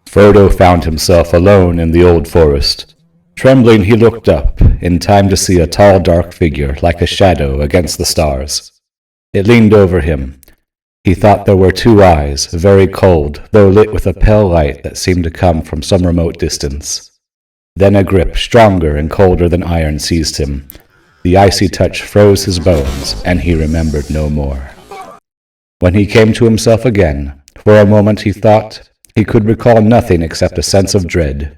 Frodo found himself alone in the old forest. Trembling, he looked up, in time to see a tall, dark figure, like a shadow, against the stars. It leaned over him. He thought there were two eyes, very cold, though lit with a pale light that seemed to come from some remote distance. Then a grip, stronger and colder than iron, seized him. The icy touch froze his bones, and he remembered no more. When he came to himself again, for a moment he thought he could recall nothing except a sense of dread.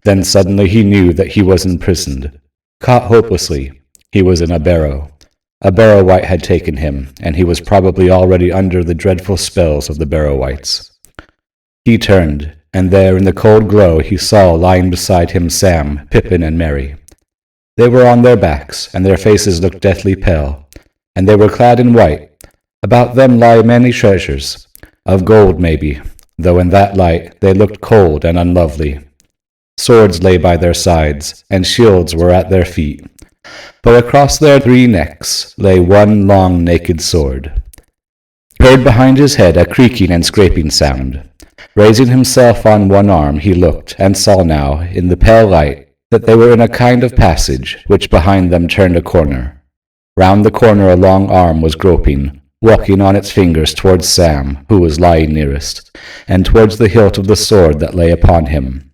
Then suddenly he knew that he was imprisoned. Caught hopelessly, he was in a barrow. A Barrow-Wight had taken him, and he was probably already under the dreadful spells of the Barrow-Wights. He turned, and there in the cold glow he saw lying beside him Sam, Pippin, and Merry. They were on their backs, and their faces looked deathly pale, and they were clad in white. About them lay many treasures, of gold maybe, though in that light they looked cold and unlovely. Swords lay by their sides, and shields were at their feet, but across their 3 necks lay one long naked sword. He heard behind his head a creaking and scraping sound. Raising himself on one arm, he looked, and saw now, in the pale light, that they were in a kind of passage, which behind them turned a corner. Round the corner a long arm was groping, walking on its fingers towards Sam, who was lying nearest, and towards the hilt of the sword that lay upon him.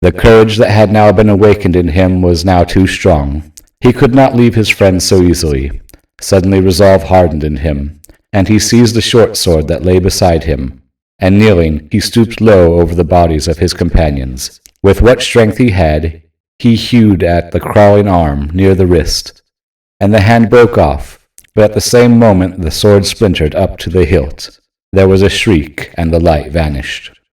The courage that had now been awakened in him was now too strong. He could not leave his friend so easily. Suddenly resolve hardened in him, and he seized the short sword that lay beside him, and kneeling, he stooped low over the bodies of his companions. With what strength he had, he hewed at the crawling arm near the wrist, and the hand broke off, but at the same moment the sword splintered up to the hilt. There was a shriek, and the light vanished.